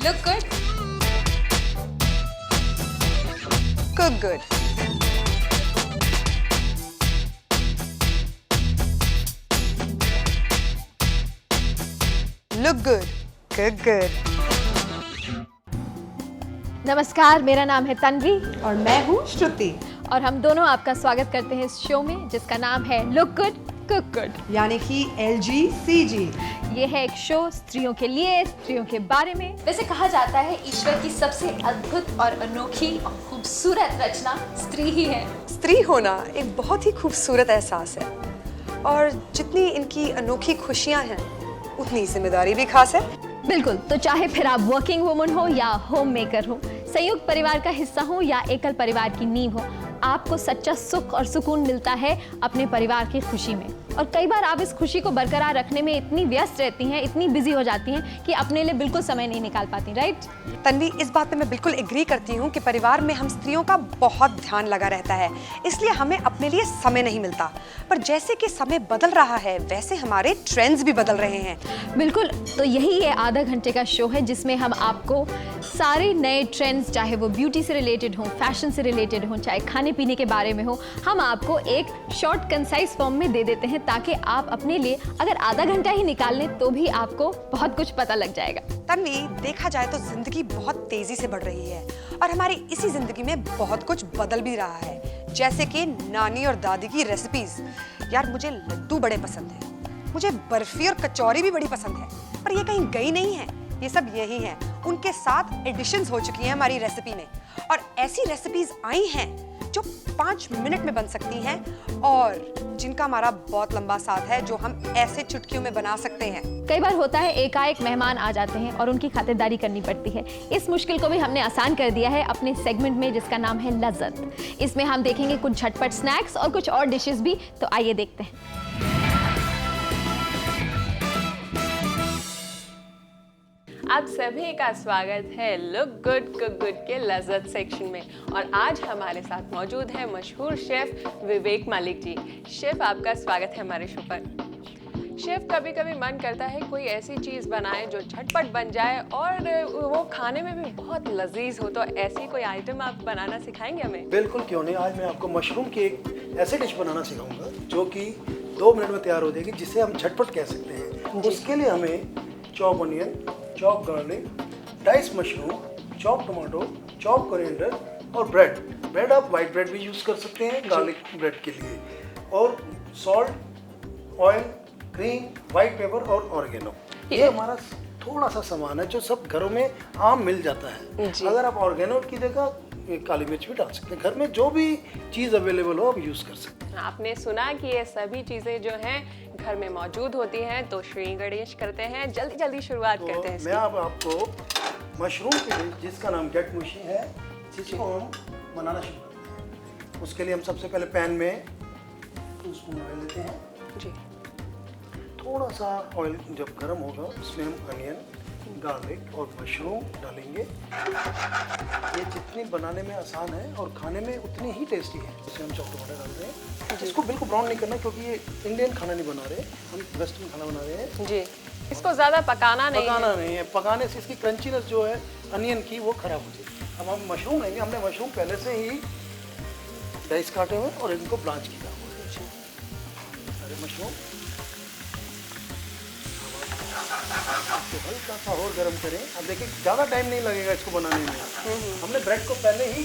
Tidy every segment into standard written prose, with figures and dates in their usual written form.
Look good. Cook good. Look good. Cook good. नमस्कार, मेरा नाम है तन्वी और मैं हूँ श्रुति, और हम दोनों आपका स्वागत करते हैं इस शो में जिसका नाम है लुक गुड कुक गुड, यानी कि LGCG। ये है एक शो स्त्रियों के लिए, स्त्रियों के बारे में। वैसे कहा जाता है ईश्वर की सबसे अद्भुत और अनोखी और खूबसूरत रचना स्त्री ही है। स्त्री होना एक बहुत ही खूबसूरत एहसास है और जितनी इनकी अनोखी खुशियाँ हैं उतनी जिम्मेदारी भी खास है। बिल्कुल, तो चाहे फिर आप वर्किंग वुमन हो या होम मेकर हो, संयुक्त परिवार का हिस्सा हो या एकल परिवार की नींव हो, आपको सच्चा सुख और सुकून मिलता है अपने परिवार की खुशी में। और कई बार आप इस खुशी को बरकरार रखने में इतनी व्यस्त रहती हैं, इतनी बिजी हो जाती हैं कि अपने लिए बिल्कुल समय नहीं निकाल पाती, राइट? तन्वी, इस बात पे मैं बिल्कुल एग्री करती हूँ कि परिवार में हम स्त्रियों का बहुत ध्यान लगा रहता है, इसलिए हमें अपने लिए समय नहीं मिलता। पर जैसे कि समय बदल रहा है वैसे हमारे ट्रेंड्स भी बदल रहे हैं। बिल्कुल, तो यही ये आधा घंटे का शो है जिसमें हम आपको सारे नए ट्रेंड्स, चाहे वो ब्यूटी से रिलेटेड हो, फैशन से रिलेटेड हो, चाहे खाने पीने के बारे में हो, हम आपको एक शॉर्ट कंसाइज फॉर्म में दे देते हैं ताकि आप अपने लिए अगर आधा घंटा ही निकाल लें तो भी आपको बहुत कुछ पता लग जाएगा। तन्वी, देखा जाए तो जिंदगी बहुत तेजी से बढ़ रही है और हमारी इसी जिंदगी में बहुत कुछ बदल भी रहा है, जैसे कि नानी और दादी की रेसिपीज। यार, मुझे लड्डू बड़े पसंद है, मुझे बर्फी और कचौरी भी बड़ी पसंद है, पर ये कहीं गई नहीं है, ये सब यही हैं। उनके साथ एडिशंस हो चुकी हैं हमारी रेसिपी में, और ऐसी रेसिपीज आई हैं जो 5 मिनट में बन सकती हैं और जिनका हमारा बहुत लंबा साथ है, जो हम ऐसे चुटकियों में बना सकते हैं। कई बार होता है एकाएक मेहमान आ जाते हैं और उनकी खातिरदारी करनी पड़ती है। इस मुश्किल को भी हमने आसान कर दिया है अपने सेगमेंट में जिसका नाम है लज़्ज़त। इसमें हम देखेंगे कुछ झटपट स्नैक्स और कुछ और डिशेस भी, तो आइए देखते हैं। आप सभी का स्वागत है लुक गुड कुक गुड के लज़्ज़त सेक्शन में। और आज हमारे साथ मौजूद है मशहूर शेफ विवेक मलिक जी। शेफ, आपका स्वागत है हमारे शो पर। शेफ, कभी कभी मन करता है कोई ऐसी चीज़ बनाए जो झटपट बन जाए और वो खाने में भी बहुत लजीज हो, तो ऐसी कोई आइटम आप बनाना सिखाएंगे हमें? बिल्कुल, क्यों नहीं। आज मैं आपको मशरूम की एक ऐसे डिश बनाना सिखाऊंगा जो कि 2 मिनट में तैयार हो जाएगी, जिसे हम झटपट कह सकते हैं। उसके लिए हमें chop onion, chop garlic, dice mushroom, chop tomato, chop coriander और ब्रेड आप वाइट ब्रेड भी यूज़ कर सकते हैं गार्लिक ब्रेड के लिए, और salt, oil, cream, white paper और ऑर्गेनो। ये हमारा थोड़ा सा सामान है जो सब घरों में आम मिल जाता है। अगर आप ऑर्गेनो की जगह काली मिर्च भी डाल सकते हैं। घर में जो भी चीज़ अवेलेबल हो आप यूज़ कर सकते हैं। आपने सुना कि ये सभी चीज़ें जो हैं घर में मौजूद होती हैं, तो श्री गणेश करते हैं, जल्दी जल्दी शुरुआत करते हैं। मैं आपको मशरूम की डिश जिसका नाम गेट मुशी है, जिसको हम बनाना शुरू करते हैं। उसके लिए हम सबसे पहले पैन में 2 स्पून ऑयल लेते हैं जी। थोड़ा सा ऑयल जब गर्म होगा उसमें हम अनियन, गार्लिक और मशरूम डालेंगे। ये जितनी बनाने में आसान है और खाने में उतनी ही टेस्टी है। इसमें हम चॉप टमाटर डाल रहे हैं। इसको बिल्कुल ब्राउन नहीं करना, क्योंकि ये इंडियन खाना नहीं बना रहे, हम वेस्टर्न खाना बना रहे हैं। जी, इसको ज़्यादा पकाना नहीं है। पकाने से इसकी क्रंचीनेस जो है अनियन की वो खराब हो जाएगी। अब हम मशरूम लेंगे। हमने मशरूम पहले से ही डाइस काटे हुए और इनको ब्लांच किया हुआ है। सारे मशरूम तो हल्का सा और गर्म करें। अब देखिए, ज़्यादा टाइम नहीं लगेगा इसको बनाने में। हमने ब्रेड को पहले ही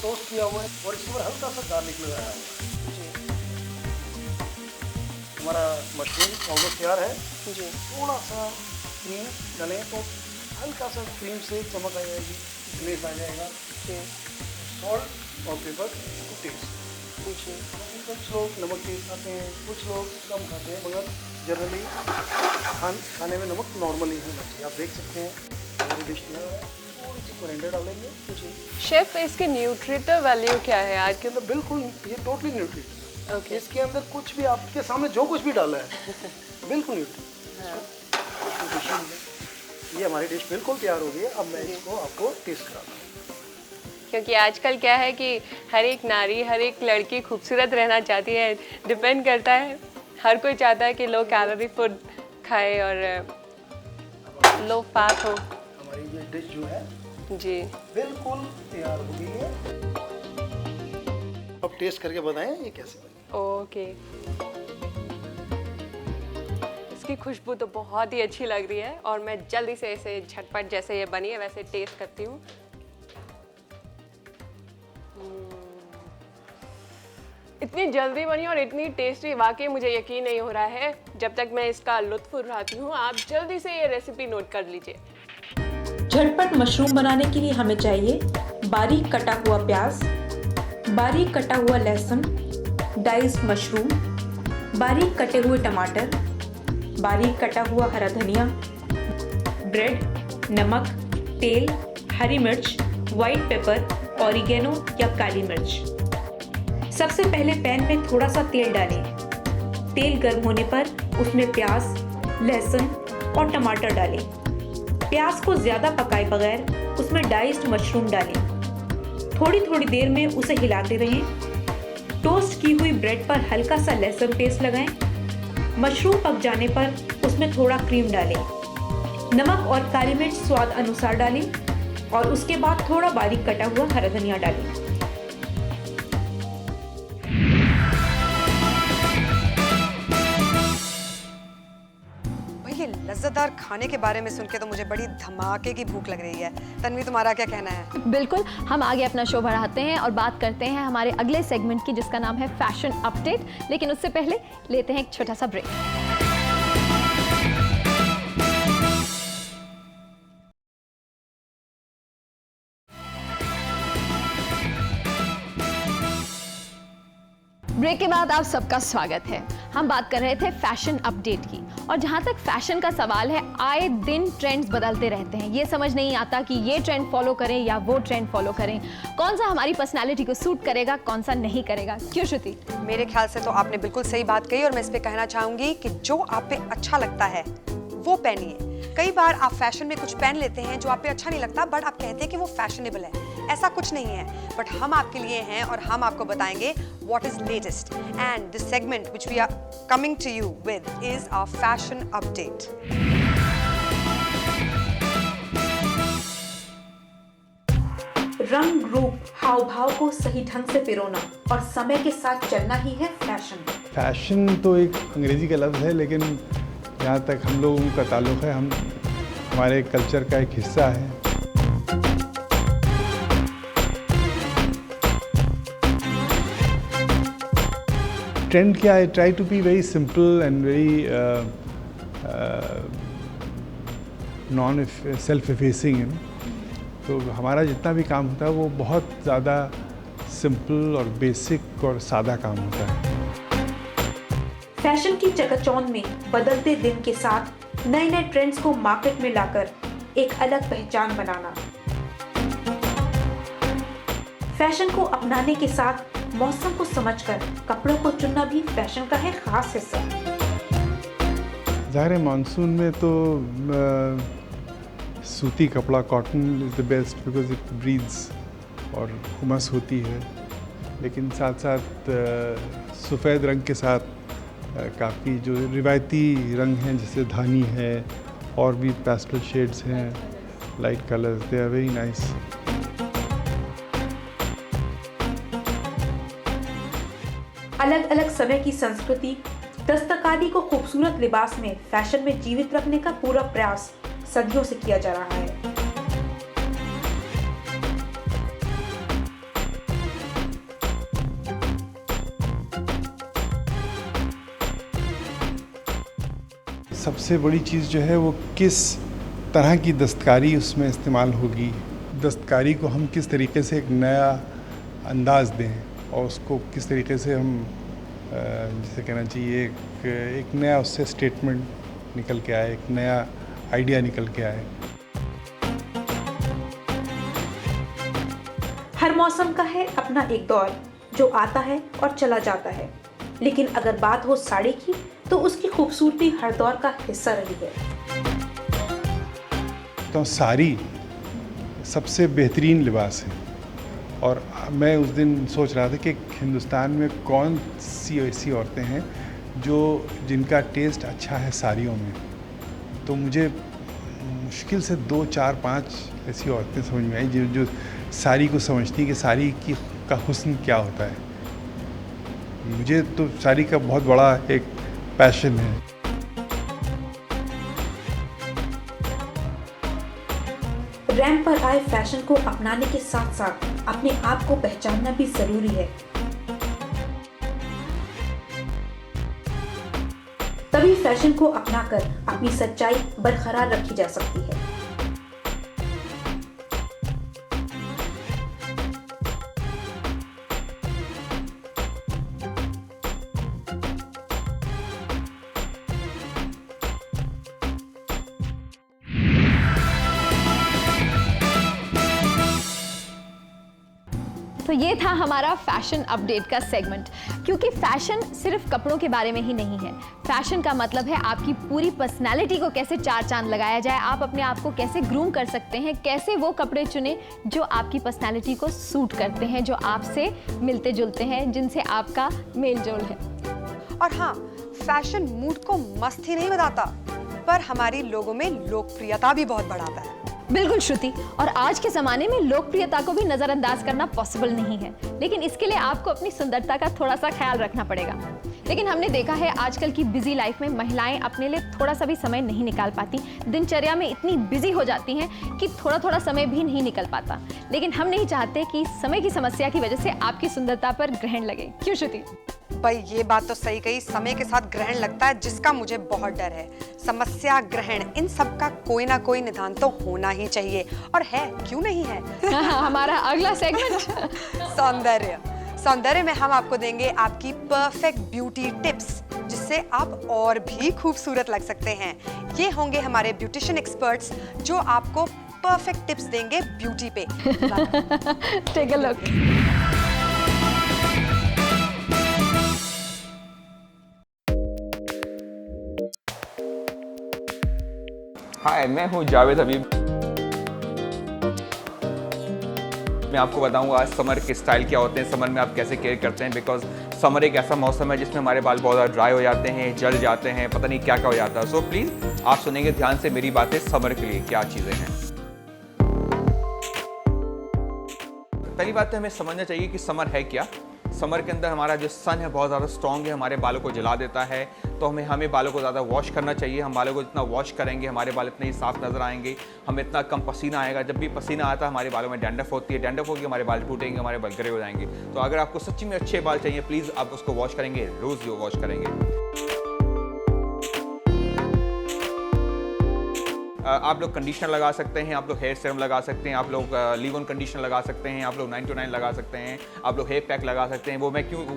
टोस्ट किया हुआ है और इसके ऊपर हल्का सा गार्लिक लगाया हुआ है। हमारा मशरूम ऑलमोस्ट तैयार है। जी। थोड़ा सा क्रीम डालें तो हल्का सा क्रीम से चमक आ जाएगी, ग्लेस आ जाएगा। सॉल्ट और पेपर टू टेस्ट। कुछ लोग नमक तेज खाते हैं, कुछ लोग कम खाते हैं, मगर जनरली खाने में नमक नॉर्मली होना चाहिए। आप देख सकते हैं हमारी डिश में थोड़ी सी कोरिएंडर डालेंगे। शेफ, इसकी न्यूट्रिटिव वैल्यू क्या है आज इसके अंदर? बिल्कुल ये टोटली न्यूट्रिटिव। ओके। इसके अंदर कुछ भी आपके सामने जो कुछ भी डाला है बिल्कुल न्यूट्रिटिव। ये हमारी डिश बिल्कुल तैयार हो गई है। अब मैं इसको आपको टेस्ट कराता हूँ। क्योंकि आजकल क्या है कि हर एक नारी, हर एक लड़की खूबसूरत रहना चाहती है। डिपेंड करता है, हर कोई चाहता है कि लो कैलोरी फूड खाए और लो फैट हो। हमारी ये डिश जो है जी बिल्कुल तैयार हो गई है। अब टेस्ट करके बताएं ये कैसे बनी। ओके, इसकी खुशबू तो बहुत ही अच्छी लग रही है और मैं जल्दी से इसे झटपट जैसे ये बनी है वैसे टेस्ट करती हूँ। इतनी जल्दी बनी और इतनी टेस्टी, वाकई मुझे यकीन नहीं हो रहा है। जब तक मैं इसका लुत्फ उठाती हूँ, आप जल्दी से ये रेसिपी नोट कर लीजिए। झटपट मशरूम बनाने के लिए हमें चाहिए बारीक कटा हुआ प्याज, बारीक कटा हुआ लहसुन, डाइस्ड मशरूम, बारीक कटे हुए टमाटर, बारीक कटा हुआ हरा धनिया, ब्रेड, नमक, तेल, हरी मिर्च, व्हाइट पेपर, ऑरिगेनो या काली मिर्च। सबसे पहले पैन में थोड़ा सा तेल डालें। तेल गर्म होने पर उसमें प्याज, लहसुन और टमाटर डालें। प्याज को ज़्यादा पकाए बगैर उसमें डाइस्ड मशरूम डालें। थोड़ी थोड़ी देर में उसे हिलाते रहें। टोस्ट की हुई ब्रेड पर हल्का सा लहसुन पेस्ट लगाएं। मशरूम पक जाने पर उसमें थोड़ा क्रीम डालें। नमक और काली मिर्च स्वाद अनुसार डालें और उसके बाद थोड़ा बारीक कटा हुआ हरा धनिया डालें। ये लज्जतदार खाने के बारे में सुन के तो मुझे बड़ी धमाके की भूख लग रही है। तन्वी, तुम्हारा क्या कहना है? बिल्कुल, हम आगे अपना शो बढ़ाते हैं और बात करते हैं हमारे अगले सेगमेंट की, जिसका नाम है फैशन अपडेट। लेकिन उससे पहले लेते हैं एक छोटा सा ब्रेक। ब्रेक के बाद आप सबका स्वागत है। हम बात कर रहे थे फैशन अपडेट की, और जहां तक फैशन का सवाल है, आए दिन ट्रेंड्स बदलते रहते हैं। ये समझ नहीं आता कि ये ट्रेंड फॉलो करें या वो ट्रेंड फॉलो करें, कौन सा हमारी पर्सनालिटी को सूट करेगा, कौन सा नहीं करेगा। क्यों श्रुति? मेरे ख्याल से तो आपने बिल्कुल सही बात कही और मैं इस पे कहना चाहूंगी कि जो आप पे अच्छा लगता है वो पहनिए। कई बार आप फैशन में कुछ पहन लेते हैं जो आप पे अच्छा नहीं लगता, बट आप कहते हैं कि वो फैशनेबल है। ऐसा कुछ नहीं है, बट हम आपके लिए हैं और हम आपको बताएंगे what is latest, and the segment which we are coming to you with is our fashion update. रंग, रूप, हाव भाव को सही ढंग से पिरोना और समय के साथ चलना ही है फैशन। फैशन तो एक अंग्रेजी का लफ्ज़ है, लेकिन जहाँ तक हम लोगों का ताल्लुक़ है, हम हमारे कल्चर का एक हिस्सा है। ट्रेंड क्या है? Try to be very simple and very non self effacing. तो हमारा जितना भी काम होता है वो बहुत ज़्यादा सिंपल और बेसिक और सादा काम होता है। फैशन की चकाचौंध में बदलते दिन के साथ नए नए ट्रेंड्स को मार्केट में लाकर एक अलग पहचान बनाना। फैशन को अपनाने के साथ मौसम को समझकर कपड़ों को चुनना भी फैशन का है खास हिस्सा। ज़ाहिर है मानसून में तो सूती कपड़ा, cotton is the best because it breathes और उमस होती है। लेकिन साथ साथ सफ़ेद रंग के साथ काफ़ी जो रिवायती रंग हैं, जैसे धानी है और भी पेस्टल शेड्स हैं, light colours, they are very nice. अलग अलग समय की संस्कृति, दस्तकारी को खूबसूरत लिबास में फैशन में जीवित रखने का पूरा प्रयास सदियों से किया जा रहा है। सबसे बड़ी चीज़ जो है वो किस तरह की दस्तकारी उसमें इस्तेमाल होगी, दस्तकारी को हम किस तरीके से एक नया अंदाज दें और उसको किस तरीके से हम जिसे कहना चाहिए एक नया उससे स्टेटमेंट निकल के आए, एक नया आइडिया निकल के आए। हर मौसम का है अपना एक दौर जो आता है और चला जाता है, लेकिन अगर बात हो साड़ी की तो उसकी खूबसूरती हर दौर का हिस्सा रही है। तो साड़ी सबसे बेहतरीन लिबास है और मैं उस दिन सोच रहा था कि हिंदुस्तान में कौन सी ऐसी औरतें हैं जिनका टेस्ट अच्छा है साड़ियों में। तो मुझे मुश्किल से 2, 4, 5 ऐसी औरतें समझ में आई जो साड़ी को समझती कि साड़ी का हुस्न क्या होता है। मुझे तो साड़ी का बहुत बड़ा एक पैशन है। रैंप पर आए फैशन को अपनाने के साथ साथ अपने आप को पहचानना भी जरूरी है, तभी फैशन को अपनाकर अपनी सच्चाई बरकरार रखी जा सकती है। तो ये था हमारा फैशन अपडेट का सेगमेंट। क्योंकि फैशन सिर्फ कपड़ों के बारे में ही नहीं है। फैशन का मतलब है आपकी पूरी पर्सनैलिटी को कैसे चार चांद लगाया जाए, आप अपने आप को कैसे ग्रूम कर सकते हैं, कैसे वो कपड़े चुने जो आपकी पर्सनैलिटी को सूट करते हैं, जो आपसे मिलते जुलते हैं, जिनसे आपका मेल जोल है। और हाँ, फैशन मूड को मस्त ही नहीं बताता, पर हमारी लोगों में लोकप्रियता भी बहुत बढ़ाता है। बिल्कुल श्रुति, और आज के ज़माने में लोकप्रियता को भी नज़रअंदाज करना पॉसिबल नहीं है, लेकिन इसके लिए आपको अपनी सुंदरता का थोड़ा सा ख्याल रखना पड़ेगा। लेकिन हमने देखा है आजकल की बिजी लाइफ में महिलाएं अपने लिए थोड़ा सा भी समय नहीं निकाल पाती, दिनचर्या में इतनी बिजी हो जाती हैं कि थोड़ा थोड़ा समय भी नहीं निकल पाता। लेकिन हम नहीं चाहते कि समय की समस्या की वजह से आपकी सुंदरता पर ग्रहण लगे, क्यों श्रुति? भाई ये बात तो सही कही, समय के साथ ग्रहण लगता है, जिसका मुझे बहुत डर है। समस्या, ग्रहण, इन सब का कोई ना कोई निदान तो होना ही चाहिए, और है, क्यों नहीं है। हमारा अगला सेगमेंट सौंदर्य। सौंदर्य में हम आपको देंगे आपकी परफेक्ट ब्यूटी टिप्स, जिससे आप और भी खूबसूरत लग सकते हैं। ये होंगे हमारे ब्यूटिशियन एक्सपर्ट्स जो आपको परफेक्ट टिप्स देंगे ब्यूटी पे। Take a look. हाय, मैं हूँ जावेद हबीब। मैं आपको बताऊंगा आज समर के स्टाइल क्या होते हैं, समर में आप कैसे केयर करते हैं। बिकॉज समर एक ऐसा मौसम है जिसमें हमारे बाल बहुत ज़्यादा ड्राई हो जाते हैं, जल जाते हैं, पता नहीं क्या क्या हो जाता है। सो प्लीज़ आप सुनेंगे ध्यान से मेरी बातें, समर के लिए क्या चीज़ें हैं। पहली बात तो हमें समझना चाहिए कि समर है क्या। समर के अंदर हमारा जो सन है बहुत ज़्यादा स्ट्रॉन्ग है, हमारे बालों को जला देता है। तो हमें बालों को ज़्यादा वॉश करना चाहिए। हम बालों को जितना वॉश करेंगे हमारे बाल इतने ही साफ नज़र आएंगे, हमें इतना कम पसीना आएगा। जब भी पसीना आता है हमारे बालों में डैंड्रफ होती है, डैंड्रफ होगी हमारे बाल टूटेंगे, हमारे बाल गरे हो जाएंगे। तो अगर आपको सच्ची में अच्छे बाल चाहिए, प्लीज़ आप उसको वॉश करेंगे, रोज़ जो वॉश करेंगे। आप लोग कंडीशनर लगा सकते हैं, आप लोग हेयर सीरम लगा सकते हैं, आप लोग लीव ऑन कंडीशनर लगा सकते हैं, आप लोग 9 to 9 लगा सकते हैं, आप लोग हेयर पैक लगा सकते हैं। वो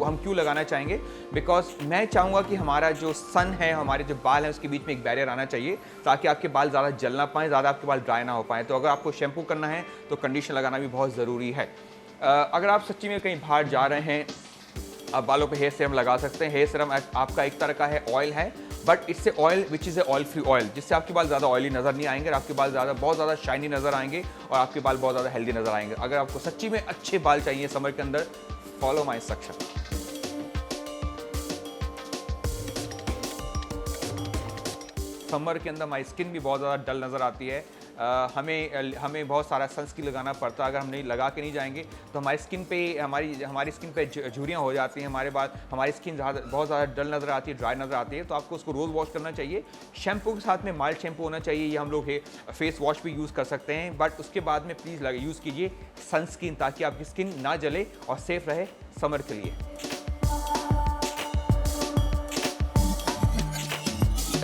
हम क्यों लगाना चाहेंगे? बिकॉज मैं चाहूँगा कि हमारा जो सन है, हमारे जो बाल हैं, उसके बीच में एक बैरियर आना चाहिए, ताकि आपके बाल ज़्यादा जल ना पाएँ, ज़्यादा आपके बाल ड्राई ना हो पाएँ। तो अगर आपको शैम्पू करना है तो कंडीशनर लगाना भी बहुत ज़रूरी है। अगर आप सच्ची में कहीं बाहर जा रहे हैं, आप बालों पे हेयर सीरम लगा सकते हैं। हेयर सीरम आपका एक तरह का है, ऑयल है, बट इससे oil which is a oil free oil, जिससे आपके बाल ज़्यादा ऑयली नज़र नहीं आएंगे और आपके बाल बहुत ज़्यादा शाइनी नज़र आएंगे और आपके बाल बहुत ज़्यादा हेल्दी नज़र आएंगे। अगर आपको सच्ची में अच्छे बाल चाहिए समर के अंदर, फॉलो माई इंस्ट्रक्शन। समर के अंदर हमारी स्किन भी बहुत ज़्यादा डल नज़र आती है। हमें बहुत सारा सनस्क्रीन लगाना पड़ता है। अगर हम नहीं लगा के नहीं जाएंगे तो हमारी स्किन पे झुर्रियाँ हो जाती हैं, हमारी स्किन बहुत ज़्यादा डल नज़र आती है, ड्राई नज़र आती है। तो आपको उसको रोज़ वॉश करना चाहिए। शैम्पू के साथ में माइल्ड शैम्पू होना चाहिए, या हम लोग फेस वॉश भी यूज़ कर सकते हैं। बट उसके बाद में प्लीज़ यूज़ कीजिए सनस्क्रीन, ताकि आपकी स्किन ना जले और सेफ रहे समर के लिए।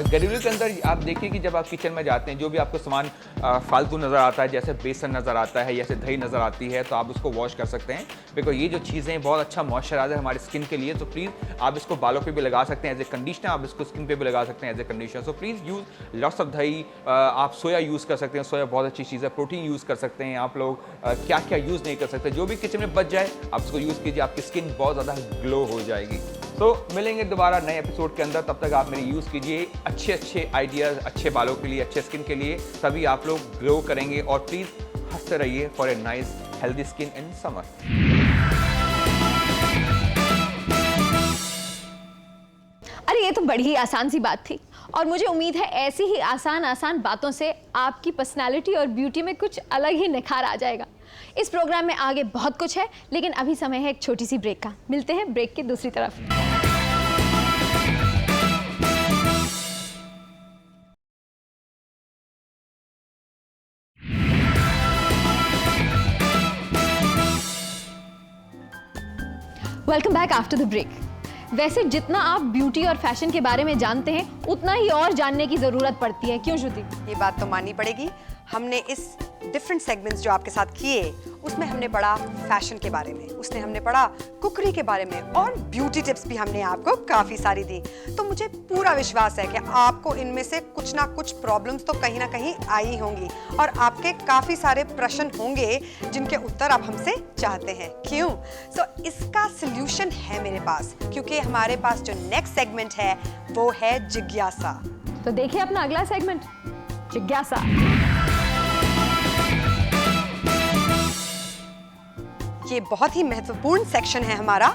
घरेलू के अंदर आप देखिए कि जब आप किचन में जाते हैं, जो भी आपको सामान फालतू नज़र आता है, जैसे बेसन नज़र आता है, जैसे दही नज़र आती है, तो आप उसको वॉश कर सकते हैं। बिकॉज ये जो चीज़ें बहुत अच्छा मॉइस्चराइजर है हमारी स्किन के लिए। तो प्लीज़ आप इसको बालों पे भी लगा सकते हैं एज ए कंडीशनर, आप इसको स्किन पे भी लगा सकते हैं as a conditioner. So please use lots of dahi. आप सोया यूज़ कर सकते हैं, सोया बहुत अच्छी चीज़ है। प्रोटीन यूज़ कर सकते हैं आप लोग। क्या क्या यूज़ नहीं कर सकते, जो भी किचन में बच जाए आप उसको यूज़ कीजिए, आपकी स्किन बहुत ज़्यादा ग्लो हो जाएगी। तो मिलेंगे दोबारा नए एपिसोड के अंदर, तब तक आप मेरी यूज़ कीजिए अच्छे आइडियाज़, अच्छे बालों के लिए, अच्छे स्किन के लिए, तभी आप लोग ग्लो करेंगे। और प्लीज़ हंसते रहिए for a nice healthy skin in summer. अरे ये तो बड़ी ही आसान सी बात थी, और मुझे उम्मीद है ऐसी ही आसान आसान बातों से आपकी पर्सनालिटी और ब्यूटी में कुछ अलग ही निखार आ जाएगा। इस प्रोग्राम में आगे बहुत कुछ है, लेकिन अभी समय है एक छोटी सी ब्रेक का। मिलते हैं ब्रेक की दूसरी तरफ। Welcome back after the break. वैसे जितना आप ब्यूटी और फैशन के बारे में जानते हैं, उतना ही और जानने की ज़रूरत पड़ती है, क्यों श्रुति? ये बात तो माननी पड़ेगी। हमने इस डिफरेंट सेगमेंट्स जो आपके साथ किए, उसमें हमने पढ़ा फैशन के बारे में, उसने हमने पढ़ा कुकरी के बारे में, और ब्यूटी टिप्स भी हमने आपको काफ़ी सारी दी। तो मुझे पूरा विश्वास है कि आपको इनमें से कुछ ना कुछ प्रॉब्लम्स तो कहीं ना कहीं आई होंगी, और आपके काफ़ी सारे प्रश्न होंगे जिनके उत्तर आप हमसे चाहते हैं। क्यों? सो इसका सल्यूशन है मेरे पास, क्योंकि हमारे पास जो नेक्स्ट सेगमेंट है वो है जिज्ञासा। तो देखिए अपना अगला सेगमेंट, जिज्ञासा। ये बहुत ही महत्वपूर्ण सेक्शन है हमारा,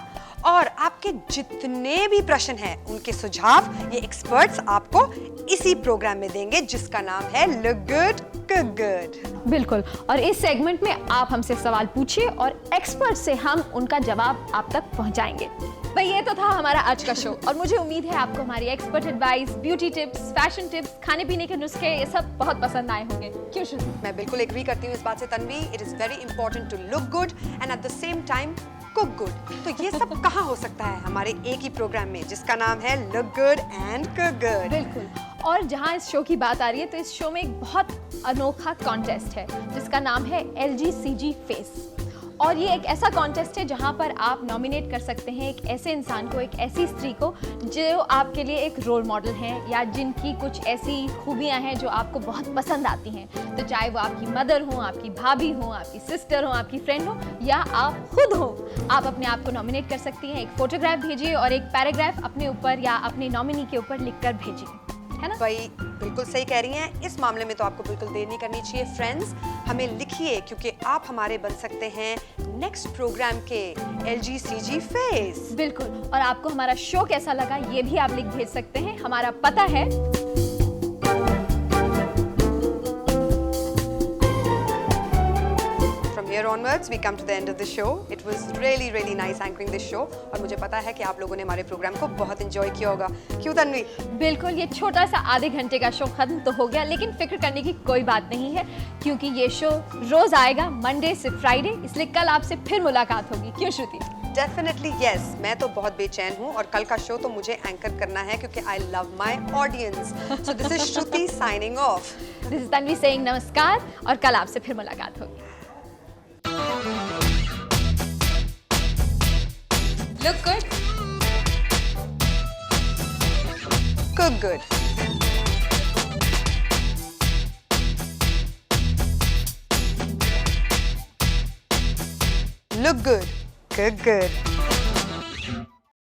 और आपके जितने भी प्रश्न हैं उनके सुझाव ये एक्सपर्ट्स आपको इसी प्रोग्राम में देंगे, जिसका नाम है लुक गुड कुक गुड। बिल्कुल, और इस सेगमेंट में आप हमसे सवाल पूछिए और एक्सपर्ट से हम उनका जवाब आप तक पहुंचाएंगे। भाई ये तो था हमारा आज का शो, और मुझे उम्मीद है आपको हमारी expert advice, beauty tips, fashion tips, खाने पीने के नुस्खे, ये सब बहुत पसंद आए होंगे। क्यों श्रुति? मैं बिल्कुल एग्री करती हूँ इस बात से Tanvi. It is very important to look good and at the same time cook good. तो ये सब कहाँ हो सकता है? हमारे एक ही प्रोग्राम में, जिसका नाम है look good and cook good. बिल्कुल, और जहाँ इस शो की बात आ रही है, तो इस शो में एक बहुत अनोखा कॉन्टेस्ट है जिसका नाम है LGCG फेस। और ये एक ऐसा कॉन्टेस्ट है जहाँ पर आप नॉमिनेट कर सकते हैं एक ऐसे इंसान को, एक ऐसी स्त्री को जो आपके लिए एक रोल मॉडल हैं, या जिनकी कुछ ऐसी खूबियाँ हैं जो आपको बहुत पसंद आती हैं। तो चाहे वो आपकी मदर हो, आपकी भाभी हो, आपकी सिस्टर हो, आपकी फ्रेंड हो, या आप खुद हो, आप अपने आप को नॉमिनेट कर सकती हैं। एक फोटोग्राफ भेजिए और एक पैराग्राफ अपने ऊपर या अपने नॉमिनी के ऊपर लिखकर भेजिए, है ना? भाई बिल्कुल सही कह रही हैं। इस मामले में तो आपको बिल्कुल देर नहीं करनी चाहिए। फ्रेंड्स, हमें लिखिए, क्योंकि आप हमारे बन सकते हैं नेक्स्ट प्रोग्राम के LGCG फेस। बिल्कुल, और आपको हमारा शो कैसा लगा ये भी आप लिख भेज सकते हैं। हमारा पता है Here onwards, we come to the end of the show. It was really nice anchoring this show. और मुझे पता है कि आप लोगों ने हमारे प्रोग्राम को बहुत एंजॉय किया होगा। क्यों तन्वी? बिल्कुल, ये छोटा सा आधे घंटे का शो खत्म तो हो गया, लेकिन फिक्र करने की कोई बात नहीं है, क्योंकि ये शो रोज आएगा, मंडे से फ्राइडे, इसलिए कल आपसे फिर मुलाकात होगी। क्यों श्रुति? Definitely yes. मैं तो बहुत बेचैन हूँ, और कल का शो तो मुझे एंकर करना है, क्योंकि I love my audience. So this is Shruti signing off. This is Tanvi saying नमस्कार, और कल आपसे फिर मुलाकात होगी। Look good. Cook good. Look good. Cook good.